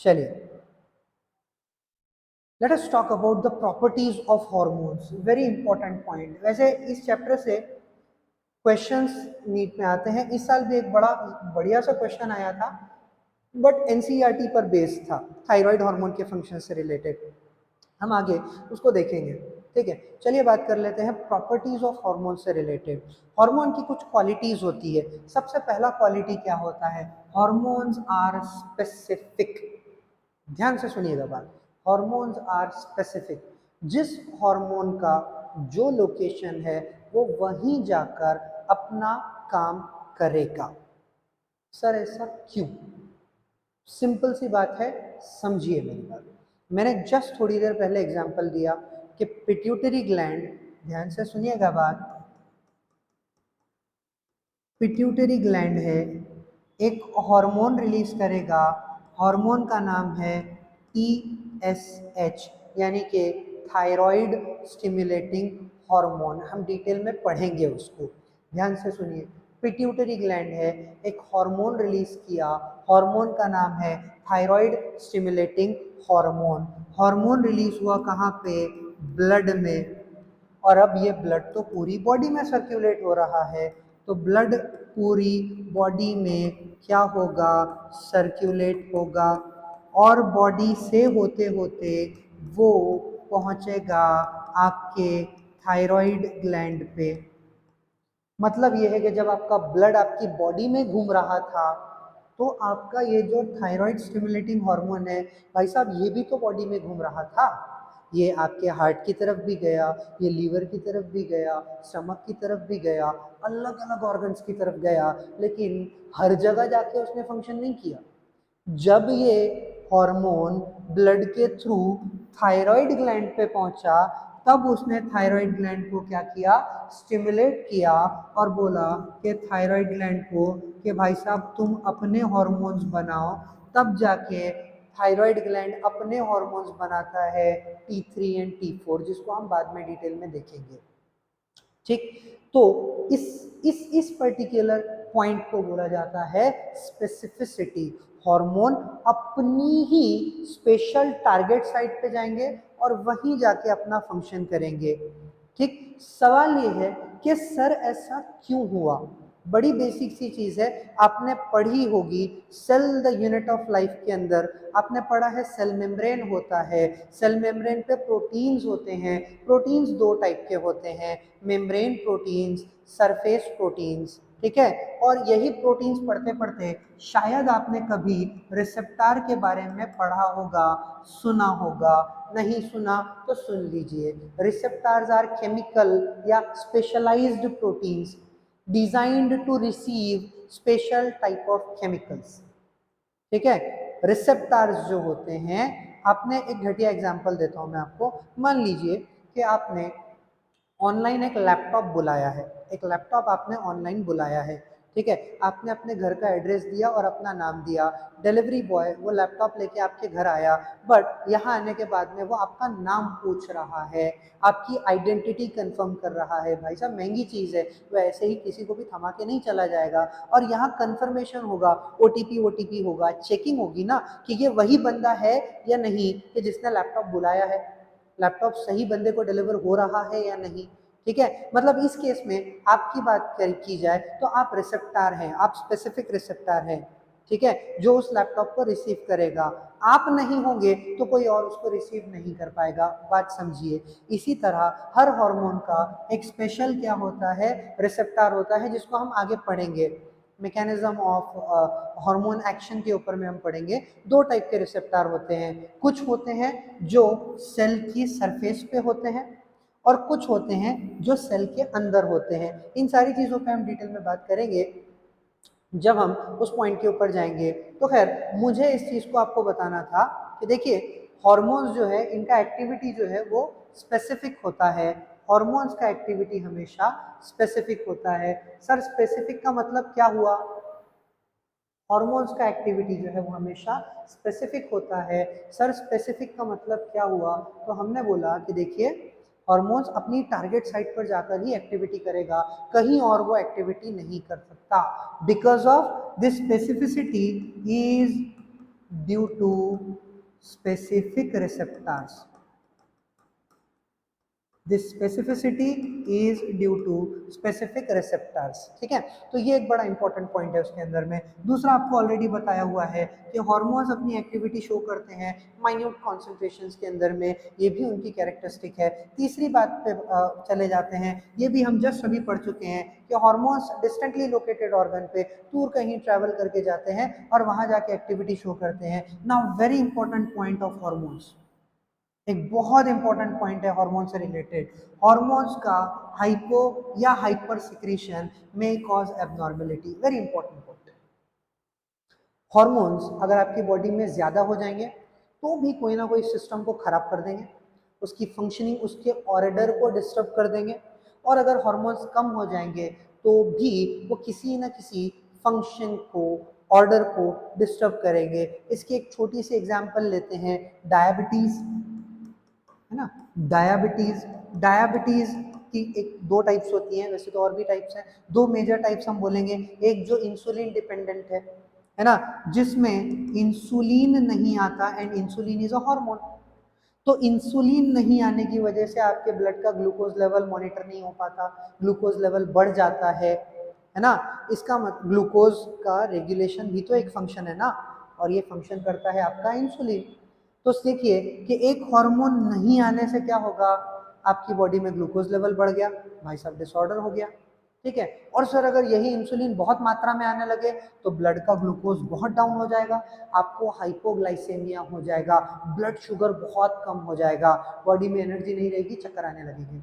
चलिए, let us talk about the properties of hormones. Very important point. वैसे इस chapter से क्वेश्चंस नीट में आते हैं। इस साल भी एक बड़ा बढ़िया सा क्वेश्चन आया था, बट एनसीईआरटी पर बेस्ड था, थायराइड हार्मोन के फंक्शन से रिलेटेड। हम आगे उसको देखेंगे। ठीक है, चलिए बात कर लेते हैं प्रॉपर्टीज ऑफ हार्मोन से रिलेटेड। हार्मोन की कुछ क्वालिटीज होती है। सबसे पहला क्वालिटी क्या होता है? Hormones are specific. ध्यान से सुनिएगा बात। Hormones are specific. जिस हार्मोन का जो लोकेशन है वो वहीं जाकर अपना काम करेगा। सर ऐसा क्यों? सिंपल सी बात है, समझिए मेरी बात। मैंने जस्ट थोड़ी देर पहले एग्जांपल दिया कि पिट्यूटरी ग्लैंड, ध्यान से सुनिएगा बात, पिट्यूटरी ग्लैंड है, एक हार्मोन रिलीज करेगा। हार्मोन का नाम है TSH, यानी कि थायराइड स्टिमुलेटिंग हार्मोन। हम डिटेल में पढ़ेंगे उसको, ध्यान से सुनिए। पिट्यूटरी ग्लैंड है, एक हार्मोन रिलीज किया, हार्मोन का नाम है thyroid stimulating hormone. Hormone release हुआ कहाँ पे? ब्लड में। और अब ये ब्लड तो पूरी बॉडी में सर्कुलेट हो रहा है, तो ब्लड पूरी बॉडी में क्या होगा? सर्कुलेट होगा। और बॉडी से होते होते वो पहुंचेगा आपके थायराइड ग्लैंड पे। मतलब ये है कि जब आपका ब्लड आपकी बॉडी में घूम रहा था, तो आपका ये जो थायराइड स्टिमुलेटिंग हार्मोन है, भाई साहब ये भी तो बॉडी में घूम रहा था। ये आपके हार्ट की तरफ भी गया, ये लीवर की तरफ भी गया, स्टमक की तरफ भी गया, अलग अलग ऑर्गन्स की तरफ गया, लेकिन हर जगह जाके उसने फंक्शन नहीं किया। जब ये हार्मोन ब्लड के थ्रू थायराइड ग्लैंड पे पहुंचा, तब उसने थायराइड ग्लैंड को क्या किया? स्टिमुलेट किया और बोला कि थायराइड ग्लैंड को कि भाई साहब तुम अपने हार्मोन्स बनाओ। तब जाके थायराइड ग्लैंड अपने हार्मोन्स बनाता है T3 एंड T4, जिसको हम बाद में डिटेल में देखेंगे। ठीक, तो इस पर्टिकुलर पॉइंट को बोला जाता है स्पेसिफिसिटी। हार्मोन अपनी ही स्पेशल टारगेट साइट पे जाएंगे और वहीं जाके अपना फंक्शन करेंगे। ठीक, सवाल ये है कि सर ऐसा क्यों हुआ? बड़ी बेसिक सी चीज है, आपने पढ़ी होगी cell the unit of life के अंदर। आपने पढ़ा है सेल मेम्ब्रेन होता है, सेल मेम्ब्रेन पे प्रोटीन्स होते हैं। प्रोटीन्स दो टाइप के होते हैं, मेम्ब्रेन प्रोटीन्स, सरफेस प्रोटीन्स। ठीक है, और यही प्रोटीन्स पढ़ते पढ़ते शायद आपने कभी रिसेप्टार के बारे में पढ़ा होगा, सुना होगा। नहीं सुना तो सुन लीजिए। रिसेप्टार्स आर केमिकल या specialized proteins designed to receive special type of chemicals. ठीक है, रिसेप्टार्स जो होते हैं, आपने एक घटिया एग्जांपल देता हूं मैं आपको। मान लीजिए कि आपने ऑनलाइन एक लैपटॉप बुलाया है, एक लैपटॉप आपने ऑनलाइन बुलाया है। ठीक है, आपने अपने घर का एड्रेस दिया और अपना नाम दिया। डिलीवरी बॉय वो लैपटॉप लेके आपके घर आया, बट यहाँ आने के बाद में वो आपका नाम पूछ रहा है, आपकी आइडेंटिटी कंफर्म कर रहा है। भाई साहब महंगी चीज़ है, वो ऐसे ही किसी को भी थमा के नहीं चला जाएगा। और यहाँ कंफर्मेशन होगा, ओटीपी होगा, चेकिंग होगी ना कि ये वही बंदा है या नहीं कि जिसने लैपटॉप बुलाया है, लैपटॉप सही बंदे को डिलीवर हो रहा है या नहीं। ठीक है, मतलब इस केस में आपकी बात की जाए तो आप रिसेप्टार हैं, आप स्पेसिफिक रिसेप्टार हैं। ठीक है, जो उस लैपटॉप को रिसीव करेगा। आप नहीं होंगे तो कोई और उसको रिसीव नहीं कर पाएगा। बात समझिए। इसी तरह हर हार्मोन का एक स्पेशल क्या होता है? रिसेप्टार होता है, जिसको हम आगे पढ़ेंगे। मैकेनिज्म ऑफ हार्मोन एक्शन के ऊपर में हम पढ़ेंगे। दो टाइप के रिसेप्टार होते हैं, कुछ होते हैं जो सेल की सरफेस पे होते हैं और कुछ होते हैं जो सेल के अंदर होते हैं। इन सारी चीज़ों पे हम डिटेल में बात करेंगे जब हम उस पॉइंट के ऊपर जाएंगे। तो खैर मुझे इस चीज़ को आपको बताना था कि देखिए हॉर्मोन्स जो है, इनका एक्टिविटी जो है वो स्पेसिफिक होता है। हॉर्मोन्स का एक्टिविटी हमेशा स्पेसिफिक होता है। सर स्पेसिफिक का मतलब क्या हुआ? हॉर्मोन्स का एक्टिविटी जो है वो हमेशा स्पेसिफिक होता है। सर स्पेसिफिक का मतलब क्या हुआ? तो हमने बोला कि देखिए हॉर्मोन्स अपनी टारगेट साइट पर जाकर ही एक्टिविटी करेगा, कहीं और वो एक्टिविटी नहीं कर सकता। Because of this specificity is due to specific receptors. This specificity is due to specific receptors. ठीक है, तो ये एक बड़ा इंपॉर्टेंट पॉइंट है उसके अंदर में। दूसरा आपको ऑलरेडी बताया हुआ है कि हार्मोन्स अपनी एक्टिविटी शो करते हैं माइन्यूट कॉन्सेंट्रेशंस के अंदर में, ये भी उनकी कैरेक्टरिस्टिक है। तीसरी बात पे चले जाते हैं, ये भी हम जस्ट अभी पढ़ चुके हैं कि हार्मोन्स डिस्टेंटली लोकेटेड ऑर्गन पे दूर कहीं ट्रैवल करके जाते हैं और वहां जाके एक्टिविटी शो करते हैं। Now very important point of hormones, एक बहुत इंपॉर्टेंट पॉइंट है हार्मोन से रिलेटेड। हार्मोन्स का हाइपो या हाइपर सिक्रीशन में cause abnormality, very important point. Hormones अगर आपकी बॉडी में ज्यादा हो जाएंगे तो भी कोई ना कोई सिस्टम को खराब कर देंगे, उसकी फंक्शनिंग, उसके ऑर्डर को डिस्टर्ब कर देंगे। और अगर हार्मोन्स कम हो जाएंगे तो भी वो किसी ना किसी फंक्शन को, ऑर्डर को डिस्टर्ब करेंगे। इसकी एक छोटी सी एग्जांपल लेते हैं, डायबिटीज, है ना। डायबिटीज, डायबिटीज की एक दो टाइप्स होती हैं, वैसे तो और भी टाइप्स हैं, दो मेजर टाइप्स हम बोलेंगे। एक जो इंसुलिन डिपेंडेंट है ना, जिसमें इंसुलिन नहीं आता, and insulin is a hormone. तो इंसुलिन नहीं आने की वजह से आपके ब्लड का ग्लूकोज लेवल मॉनिटर नहीं हो पाता, ग्लूकोज लेवल बढ़ जाता है ना। इसका मतलब ग्लूकोज का रेगुलेशन भी तो एक फंक्शन है ना, और ये फंक्शन करता है आपका इंसुलिन। तो देखिए कि एक हार्मोन नहीं आने से क्या होगा, आपकी बॉडी में ग्लूकोज लेवल बढ़ गया, भाई साहब डिसऑर्डर हो गया। ठीक है, और सर अगर यही इंसुलिन बहुत मात्रा में आने लगे तो ब्लड का ग्लूकोज बहुत डाउन हो जाएगा, आपको हाइपोग्लाइसेमिया हो जाएगा, ब्लड शुगर बहुत कम हो जाएगा, बॉडी में एनर्जी नहीं रहेगी, चक्कर आने लगेगी,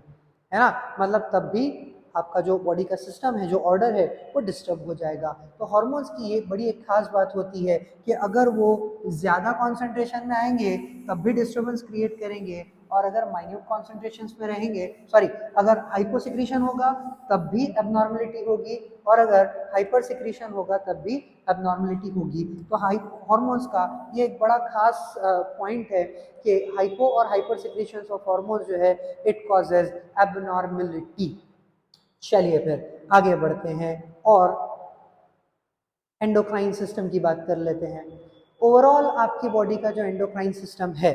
है ना। मतलब तब भी आपका जो बॉडी का सिस्टम है, जो ऑर्डर है, वो डिस्टर्ब हो जाएगा। तो हार्मोन्स की ये बड़ी एक खास बात होती है कि अगर वो ज़्यादा कॉन्सेंट्रेशन में आएंगे तब भी डिस्टर्बेंस क्रिएट करेंगे, और अगर माइन्यूट कॉन्सेंट्रेशंस में रहेंगे, सॉरी, अगर हाइपोसिक्रीशन होगा तब भी एबनॉर्मलिटी होगी, और अगर हाइपर सिक्रीशन होगा तब भी एबनॉर्मलिटी होगी। तो हार्मोन्स का ये एक बड़ा खास पॉइंट है कि हाइपो और हाइपर सिक्रीशन ऑफ हार्मोन्स जो है, इट कॉजेज एबनॉर्मलिटी। चलिए फिर आगे बढ़ते हैं और एंडोक्राइन सिस्टम की बात कर लेते हैं। ओवरऑल आपकी बॉडी का जो एंडोक्राइन सिस्टम है,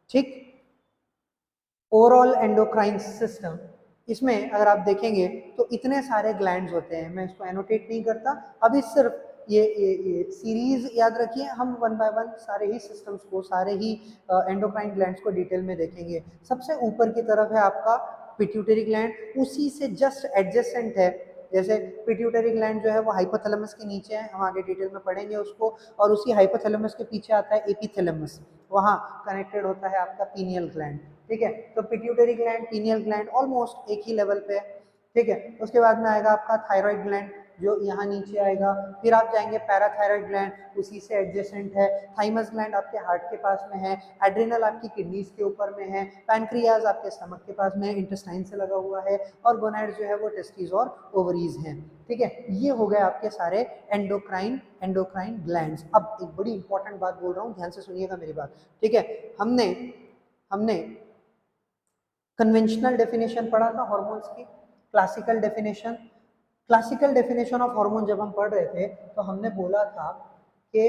ठीक, ओवरऑल एंडोक्राइन सिस्टम, इसमें अगर आप देखेंगे तो इतने सारे ग्लैंड्स होते हैं। मैं इसको एनोटेट नहीं करता अभी, सिर्फ ये सीरीज याद रखिए, हम वन बाय वन सारे ही सिस्टम्स को, सारे ही एंडोक्राइन ग्लैंड्स को डिटेल में देखेंगे। सबसे ऊपर की तरफ है आपका पिट्यूटरी ग्लैंड, उसी से जस्ट एडजेसेंट है, जैसे पिट्यूटरी ग्लैंड जो है वो हाइपोथैलेमस के नीचे है, हम आगे डिटेल में पढ़ेंगे उसको, और उसी हाइपोथैलेमस के पीछे आता है एपिथैलेमस, वहाँ कनेक्टेड होता है आपका पीनियल ग्लैंड। ठीक है, तो pituitary gland, pineal gland almost एक ही लेवल पे है। ठीक है, उसके बाद में आएगा आपका थायराइड ग्लैंड, जो यहाँ नीचे आएगा। फिर आप जाएंगे पैराथायराइड ग्लैंड, उसी से एडजेसेंट है। थाइमस ग्लैंड आपके हार्ट के पास में है। एड्रिनल आपकी किडनीज के ऊपर में है। पैनक्रियाज आपके स्टमक के पास में, इंटेस्टाइन से लगा हुआ है। और गोनाड्स जो है वो टेस्टिस और ओवरीज हैं। ठीक है, ये हो गए आपके सारे एंडोक्राइन ग्लैंड्स। अब एक बड़ी इंपॉर्टेंट बात बोल रहा हूँ, ध्यान से सुनिएगा मेरी बात। ठीक है, हमने हमने कन्वेंशनल डेफिनेशन पढ़ा था हार्मोन्स की, classical definition. Classical definition of hormone जब हम पढ़ रहे थे तो हमने बोला था कि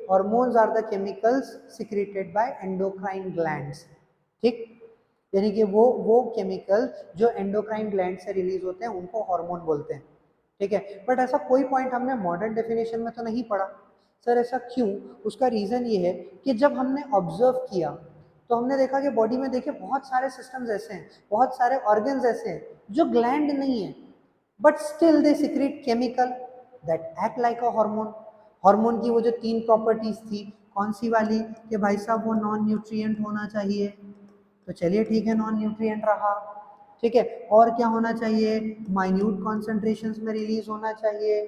hormones are the chemicals secreted by endocrine glands. ठीक, यानी कि वो केमिकल जो एंडोक्राइन ग्लैंड से रिलीज होते हैं उनको हार्मोन बोलते हैं। ठीक है, बट ऐसा कोई पॉइंट हमने मॉडर्न डेफिनेशन में तो नहीं पढ़ा। सर ऐसा क्यों? उसका रीज़न ये है कि जब हमने ऑब्जर्व किया तो हमने देखा कि बॉडी में देखिए बहुत सारे सिस्टम्स ऐसे हैं, बहुत सारे ऑर्गन्स ऐसे हैं जो ग्लैंड नहीं है, but still they secrete chemical that act like a hormone. Hormone की वो जो तीन प्रॉपर्टीज थी, कौन सी वाली, कि भाई साहब वो नॉन न्यूट्रिएंट होना चाहिए, तो चलिए ठीक है, नॉन न्यूट्रिएंट रहा। ठीक है, और क्या होना चाहिए, माइन्यूट कॉन्सेंट्रेशंस में रिलीज होना चाहिए।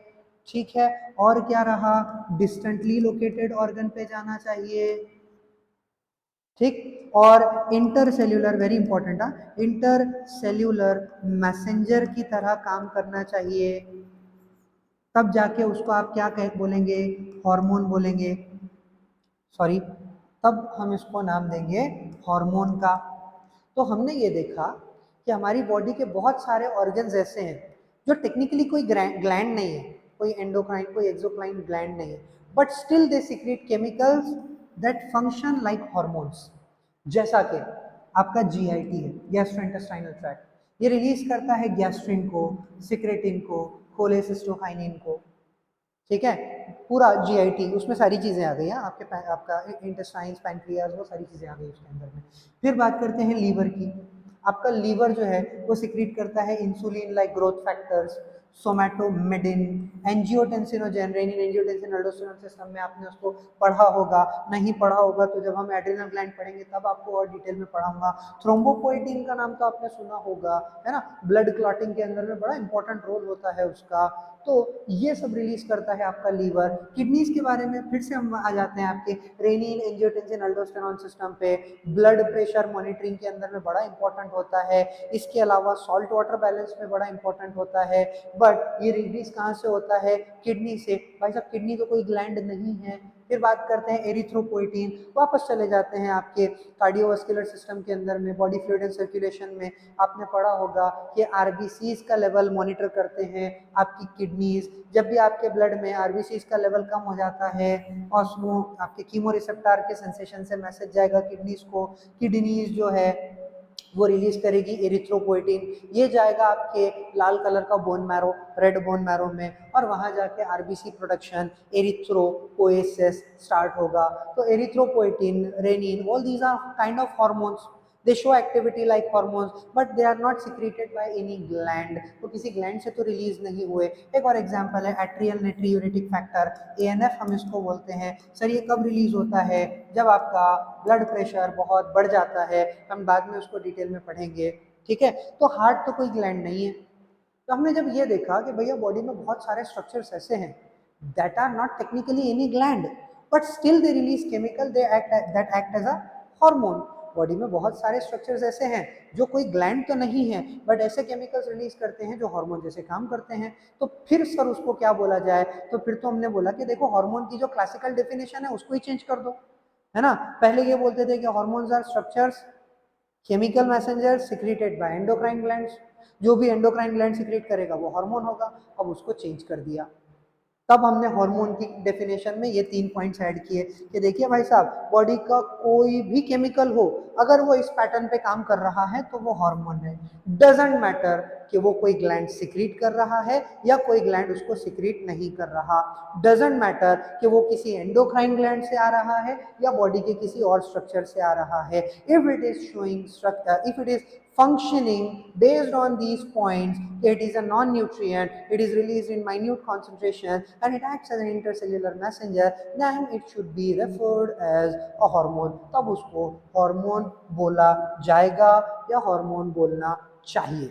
ठीक है, और क्या रहा, डिस्टेंटली लोकेटेड ऑर्गन पे जाना चाहिए। ठीक, और इंटरसेल्यूलर, वेरी इंपॉर्टेंट है, इंटरसेल्यूलर मैसेंजर की तरह काम करना चाहिए, तब जाके उसको आप क्या कह बोलेंगे, हार्मोन बोलेंगे, सॉरी, तब हम इसको नाम देंगे हार्मोन का। तो हमने ये देखा कि हमारी बॉडी के बहुत सारे ऑर्गन्स ऐसे हैं जो टेक्निकली कोई ग्लैंड नहीं है, कोई एंडोक्राइन, कोई एक्सोक्राइन ग्लैंड नहीं है, but still they secret chemicals that function like hormones, जैसा कि आपका जीआईटी है, गैस्ट्रोइंटेस्टाइनल ट्रैक्ट, ये रिलीज करता है गैस्ट्रिन को, सिक्रेटिन को, कोलेसिस्टोकाइनिन को, ठीक है, पूरा जीआईटी, उसमें सारी चीजें आ गई हैं आपके आपका इंटेस्टाइन्स, पैंक्रियाज, वो सारी चीजें आ गई उसके अंदर में। फिर बात करते हैं लीवर की। आपका लीवर जो है वो सिक्रीट करता है insulin like growth factors, somatomedin, angiotensinogen, renin angiotensin aldosterone system में आपने उसको पढ़ा होगा, नहीं पढ़ा होगा तो जब हम एड्रिनल ग्लैंड पढ़ेंगे तब आपको और डिटेल में पढ़ाऊंगा। थ्रोम्बोपोएटिन का नाम तो आपने सुना होगा, है ना, ब्लड क्लॉटिंग के अंदर में बड़ा इंपॉर्टेंट रोल होता है उसका। तो ये सब रिलीज करता है आपका लीवर। किडनीज के बारे में फिर से हम आ जाते हैं आपके रेनिन एंजियोटेंसिन अल्डोस्टेरोन सिस्टम पे, ब्लड प्रेशर मॉनिटरिंग के अंदर में बड़ा इंपॉर्टेंट होता है। इसके अलावा सॉल्ट वाटर बैलेंस में बड़ा इंपॉर्टेंट होता है। बट ये रिलीज कहाँ से होता है? किडनी से। भाई साहब किडनी तो कोई ग्लैंड नहीं है। फिर बात करते हैं एरिथ्रोपोइटीन, वापस चले जाते हैं आपके कार्डियोवास्कुलर सिस्टम के अंदर में, बॉडी फ्लूइड एंड सर्कुलेशन में आपने पढ़ा होगा कि आरबीसीज का लेवल मॉनिटर करते हैं आपकी किडनीज। जब भी आपके ब्लड में आरबीसीज का लेवल कम हो जाता है, ऑस्मो आपके कीमो रिसेप्टर के सेंसेशन से मैसेज जाएगा किडनीज को, किडनीज जो है वो रिलीज करेगी एरिथ्रोपोइटीन, ये जाएगा आपके लाल कलर का bone marrow, red bone marrow में, और वहां जाके आरबीसी प्रोडक्शन, एरिथ्रोपोएसिस स्टार्ट होगा। तो erythropoietin, renin, all these are kind of hormones, they show activity like hormones but they are not secreted by any gland, तो किसी gland से तो रिलीज नहीं हुए। एक और एग्जांपल है एट्रियल नाइट्रियूरेटिक फैक्टर, एएनएफ हम इसको बोलते हैं। सर ये कब रिलीज होता है? जब आपका ब्लड प्रेशर बहुत बढ़ जाता है, हम बाद में उसको डिटेल में पढ़ेंगे, ठीक है। तो हार्ट तो कोई ग्लैंड नहीं है। तो हमने जब ये देखा कि भैया बॉडी में बहुत सारे स्ट्रक्चर्स ऐसे हैं that are not technically any gland but still they release chemical, they act that act as a hormone. Body में बहुत सारे स्ट्रक्चर्स ऐसे हैं जो कोई ग्लैंड तो नहीं है बट ऐसे केमिकल्स रिलीज करते हैं जो हार्मोन जैसे काम करते हैं। तो फिर सर उसको क्या बोला जाए? तो फिर तो हमने बोला कि देखो हार्मोन की जो क्लासिकल डेफिनेशन है उसको ही चेंज कर दो, है ना। पहले ये बोलते थे कि hormones are structures, chemical messenger secreted by endocrine glands, जो भी एंडोक्राइन ग्लैंड सिक्रेट करेगा वो हार्मोन होगा। अब उसको चेंज कर दिया। तब हमने हार्मोन की डेफिनेशन में ये 3 पॉइंट्स ऐड किए कि देखिए भाई साहब बॉडी का कोई भी केमिकल हो, अगर वो इस पैटर्न पे काम कर रहा है तो वो हार्मोन है। डजंट मैटर कि वो कोई ग्लैंड सिक्रीट कर रहा है या कोई ग्लैंड उसको सिक्रीट नहीं कर रहा। डजंट मैटर कि वो किसी एंडोक्राइन ग्लैंड से आ रहा है या बॉडी के किसी और स्ट्रक्चर से आ रहा है। If it is showing if it is functioning based on these points, it is a non-nutrient, it is released in minute concentration and it acts as an intercellular messenger, then it should be referred as a hormone। तब उसको hormone बोला जाएगा या hormone बोलना चाहिए,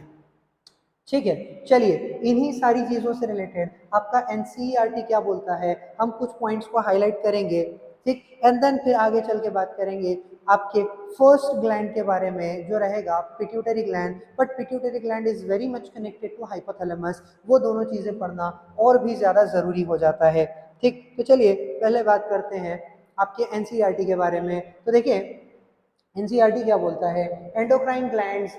ठीक है। चलिए इन्हीं सारी चीजों से रिलेटेड आपका एनसीईआरटी क्या बोलता है, हम कुछ पॉइंट्स को हाईलाइट करेंगे, ठीक। एंड देन फिर आगे चल के बात करेंगे आपके फर्स्ट ग्लैंड के बारे में जो रहेगा pituitary gland. But pituitary gland is very much connected to hypothalamus, वो दोनों चीजें पढ़ना और भी ज्यादा जरूरी हो जाता है, ठीक। तो चलिए पहले बात करते हैं आपके एनसीईआरटी के बारे में। तो देखिए एनसीईआरटी क्या बोलता है, एंडोक्राइन ग्लैंड्स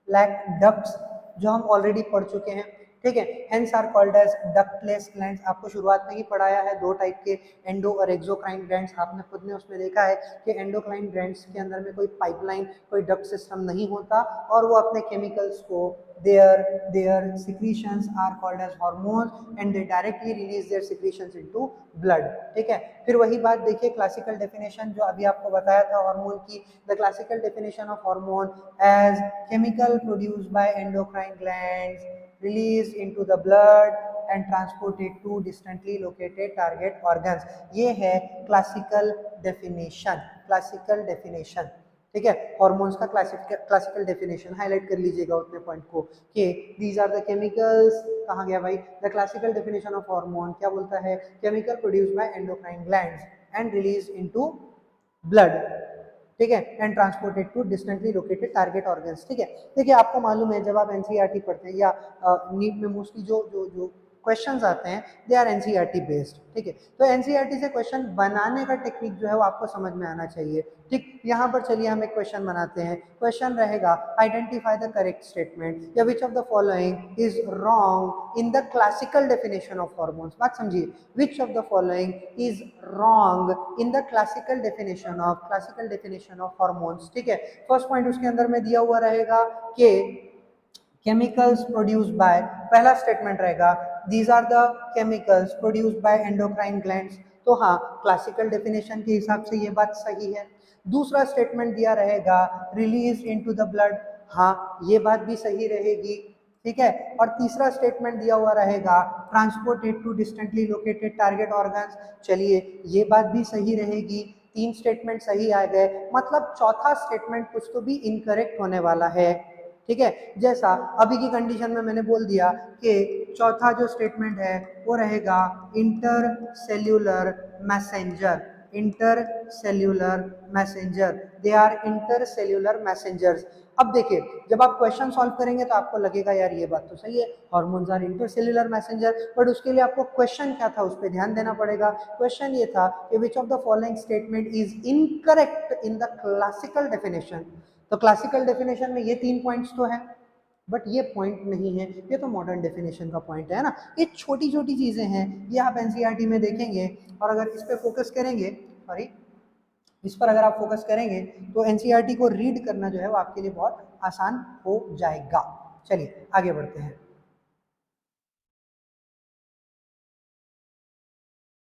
लैक डक्ट्स, जो हम ऑलरेडी पढ़ चुके हैं, ठीक है। Hence are called as ductless glands. आपको शुरुआत में ही पढ़ाया है दो टाइप के, एंडो और एक्सोक्राइन ग्लैंड्स। आपने खुद ने उसमें देखा है कि एंडोक्राइन ग्लैंड्स के अंदर में कोई पाइपलाइन, कोई डक्ट सिस्टम नहीं होता और वो अपने केमिकल्स को their secretions are called as hormones and they directly release their secretions into blood, ठीक है। फिर वही बात देखिए क्लासिकल डेफिनेशन जो अभी आपको बताया था हार्मोन की, the classical definition of hormone as chemical produced by endocrine glands released into the blood and transported to distantly located target organs। ये है क्लासिकल डेफिनेशन, क्लासिकल डेफिनेशन, ठीक है। हार्मोन्स का क्लासिकल डेफिनेशन हाईलाइट कर लीजिएगा उतने point को कि दीज आर द केमिकल्स, कहाँ गया भाई, the classical definition of hormone क्या बोलता है, chemical produced by endocrine glands and release into blood, ठीक है, and transported to distantly located target organs, ठीक है। देखिए आपको मालूम है जब आप एनसीईआरटी पढ़ते हैं या नीट में मोस्टली जो जो जो क्वेश्चंस आते हैं दे आर एनसीईआरटी बेस्ड, ठीक है। तो एनसीईआरटी से क्वेश्चन बनाने का टेक्निक जो है वो आपको समझ में आना चाहिए, ठीक। यहाँ पर चलिए हम एक क्वेश्चन बनाते हैं। क्वेश्चन रहेगा आइडेंटिफाई द करेक्ट स्टेटमेंट या which of the following is wrong in the classical definition of hormones. बात समझिए, which of the following is wrong in the classical definition of hormones, ठीक है। फर्स्ट पॉइंट उसके अंदर में दिया हुआ रहेगा कि केमिकल्स प्रोड्यूस्ड बाय, पहला स्टेटमेंट रहेगा these are the chemicals produced by endocrine glands. तो हाँ, क्लासिकल डेफिनेशन के हिसाब से ये बात सही है। दूसरा स्टेटमेंट दिया रहेगा रिलीज इनटू द ब्लड, हाँ ये बात भी सही रहेगी, ठीक है। और तीसरा स्टेटमेंट दिया हुआ रहेगा transported to distantly located target organs, चलिए ये बात भी सही रहेगी। तीन स्टेटमेंट सही आ गए, मतलब चौथा स्टेटमेंट कुछ तो भी इनकरेक्ट होने वाला है, ठीक है। जैसा अभी की कंडीशन में मैंने बोल दिया कि चौथा जो स्टेटमेंट है वो रहेगा intercellular messenger, they are intercellular messengers. अब देखिए, जब आप क्वेश्चन सॉल्व करेंगे तो आपको लगेगा यार ये बात तो सही है, hormones are intercellular messenger, but उसके लिए आपको क्वेश्चन क्या था उस पर ध्यान देना पड़ेगा। क्वेश्चन ये था कि which of the following statement is incorrect in the classical definition. तो क्लासिकल डेफिनेशन में ये 3 पॉइंट्स तो है, बट ये पॉइंट नहीं है, ये तो मॉडर्न डेफिनेशन का पॉइंट है ना। ये छोटी छोटी चीजें हैं, ये आप एनसीईआरटी में देखेंगे, और अगर इस पे फोकस करेंगे, सॉरी इस पर अगर आप फोकस करेंगे तो एनसीईआरटी को रीड करना जो है वो आपके लिए बहुत आसान हो जाएगा। चलिए आगे बढ़ते हैं,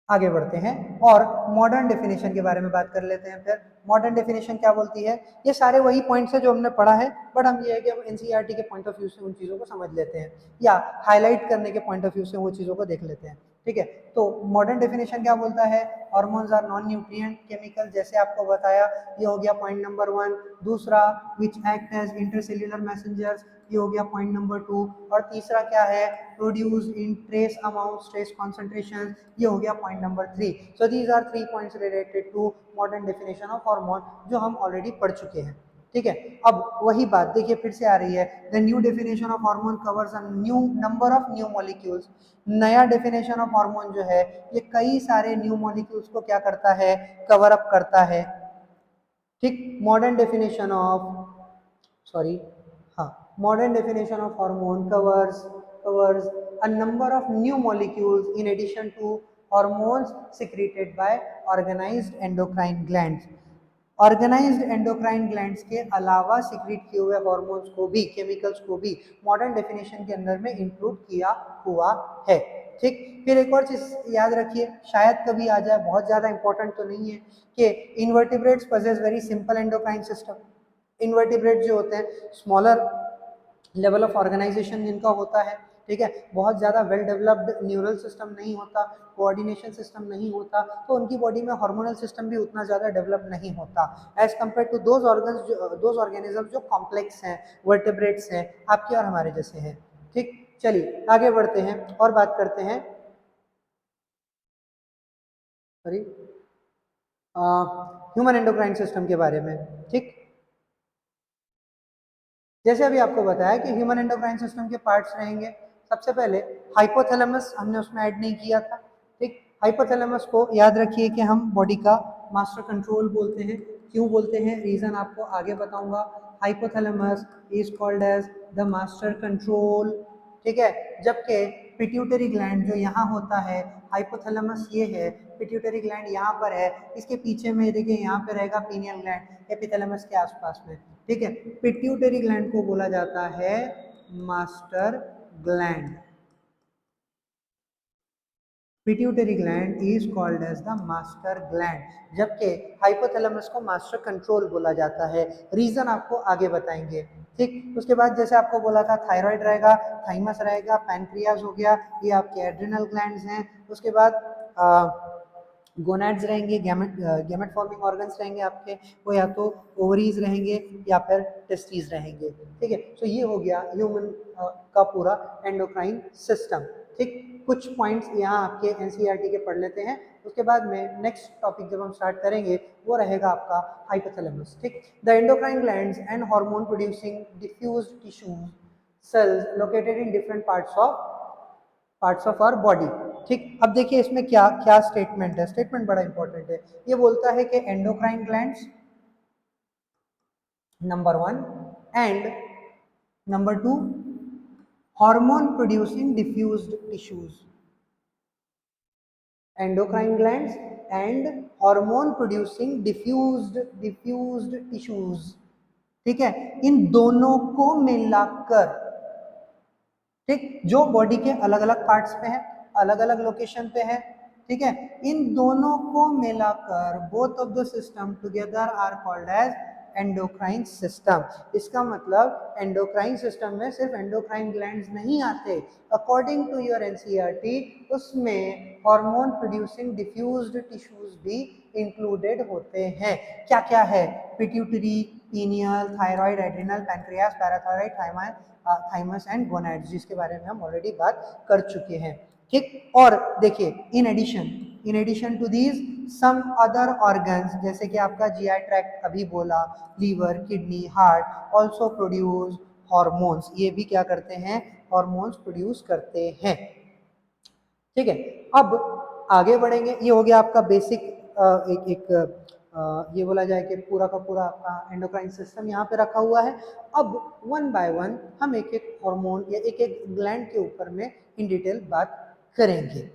आगे बढ़ते हैं और मॉडर्न डेफिनेशन के बारे में बात कर लेते हैं। फिर मॉडर्न डेफिनेशन क्या बोलती है, ये सारे वही पॉइंट्स है जो हमने पढ़ा है, बट हम ये है कि हम एनसीईआरटी के पॉइंट ऑफ व्यू से उन चीज़ों को समझ लेते हैं, या हाईलाइट करने के पॉइंट ऑफ व्यू से वो चीज़ों को देख लेते हैं, ठीक है। तो मॉडर्न डेफिनेशन क्या बोलता है, hormones are non nutrient chemical, जैसे आपको बताया, ये हो गया पॉइंट नंबर 1। दूसरा which act as intercellular messengers, ये हो गया पॉइंट नंबर 2। और तीसरा क्या है, produce in trace amount trace concentration, ये हो गया point number 3। So these are 3 points related to modern definition of hormone, जो हम ऑलरेडी पढ़ चुके हैं, ठीक है। अब वही बात देखिए फिर से आ रही है, the new definition of hormone covers a new number of new molecules. नया डेफिनेशन ऑफ हार्मोन जो है ये कई सारे न्यू मॉलिक्यूल्स को क्या करता है, कवर अप करता है, ठीक। मॉडर्न डेफिनेशन ऑफ, सॉरी, हाँ, modern definition of hormone covers a number of new molecules in addition to hormones secreted by organized endocrine glands। Organized endocrine glands के अलावा सिक्रीट किए हुए हार्मोन्स को भी, केमिकल्स को भी मॉडर्न डेफिनेशन के अंदर में इंक्लूड किया हुआ है, ठीक। फिर एक और चीज याद रखिए, शायद कभी आ जाए, बहुत ज्यादा इंपॉर्टेंट तो नहीं है, कि invertebrates possess very simple endocrine system. Invertebrate जो होते हैं स्मॉलर लेवल ऑफ ऑर्गेनाइजेशन जिनका होता है, ठीक है, बहुत ज़्यादा वेल डेवलप्ड न्यूरल सिस्टम नहीं होता, कोऑर्डिनेशन सिस्टम नहीं होता, तो उनकी बॉडी में हार्मोनल सिस्टम भी उतना ज़्यादा डेवलप नहीं होता as compare to those organism जो कॉम्प्लेक्स हैं, वर्टेब्रेट्स हैं, आपके और हमारे जैसे हैं, ठीक। चलिए आगे बढ़ते हैं और बात करते हैं, सॉरी, ह्यूमन एंडोक्राइन सिस्टम के बारे में, ठीक। जैसे अभी आपको बताया कि ह्यूमन एंडोक्राइन सिस्टम के पार्ट्स रहेंगे, सबसे पहले हाइपोथैलेमस हमने उसमें ऐड नहीं किया था, ठीक। हाइपोथैलेमस को याद रखिए कि हम बॉडी का मास्टर कंट्रोल बोलते हैं, क्यों बोलते हैं, रीजन आपको आगे बताऊंगा। Hypothalamus is called as the master control, ठीक है। जबकि पिट्यूटरी ग्लैंड जो यहाँ होता है, हाइपोथैलेमस ये है, पिट्यूटरी ग्लैंड यहाँ पर है, इसके पीछे में देखिए यहाँ पे रहेगा पीनियल ग्लैंड एपिथैलेमस के आसपास में, ठीक है। पिट्यूटरी ग्लैंड को बोला जाता है master gland, pituitary gland is called as the master gland, जबकि हाइपोथैलेमस को मास्टर कंट्रोल बोला जाता है, रीजन आपको आगे बताएंगे, ठीक। उसके बाद जैसे आपको बोला था थायराइड रहेगा, थाइमस रहेगा, पैनक्रियाज हो गया, ये आपके एड्रिनल ग्लैंड्स हैं। उसके बाद गोनैड्स रहेंगे, गैमेट फॉर्मिंग ऑर्गन्स रहेंगे आपके, वो या तो ओवरीज रहेंगे या फिर टेस्टीज रहेंगे, ठीक है। तो ये हो गया ह्यूमन का पूरा एंडोक्राइन सिस्टम, ठीक। कुछ पॉइंट्स यहाँ आपके एनसीईआरटी के पढ़ लेते हैं, उसके बाद में नेक्स्ट टॉपिक जब हम स्टार्ट करेंगे वो रहेगा आपका हाइपोथैलेमस, ठीक। The endocrine glands and hormone producing diffused tissues cells located in different parts of parts of our body. ठीक, अब देखिए इसमें क्या क्या स्टेटमेंट है, स्टेटमेंट बड़ा इंपॉर्टेंट है। ये बोलता है कि endocrine glands number 1 and number 2 hormone producing diffused tissues, endocrine glands and hormone producing diffused tissues। ठीक है, इन दोनों को मिलाकर, ठीक, जो बॉडी के अलग अलग पार्ट्स पे है, अलग अलग लोकेशन पे है, ठीक है, इन दोनों को मिलाकर both of the system together are called as endocrine system. इसका मतलब एंडोक्राइन सिस्टम में सिर्फ एंडोक्राइन ग्लैंड्स नहीं आते, अकॉर्डिंग टू योर एनसीईआरटी उसमें हार्मोन प्रोड्यूसिंग डिफ्यूज्ड टिश्यूज भी इंक्लूडेड होते हैं। क्या क्या है? Pituitary, pineal, thyroid, adrenal, pancreas, parathyroid, thymus and gonads, जिसके बारे में हम ऑलरेडी बात कर चुके हैं। ठीक, और देखिए in addition to these some other organs, जैसे कि आपका जीआई ट्रैक्ट अभी बोला, liver, kidney, heart also produce hormones, ये भी क्या करते हैं? हॉर्मोन्स प्रोड्यूस करते हैं। ठीक है, अब आगे बढ़ेंगे। ये हो गया आपका बेसिक ये बोला जाए कि पूरा का पूरा आपका एंडोक्राइन सिस्टम यहाँ पे रखा हुआ है। अब वन बाय वन हम एक एक हार्मोन या एक एक ग्लैंड के ऊपर में इन डिटेल बात करेंगे।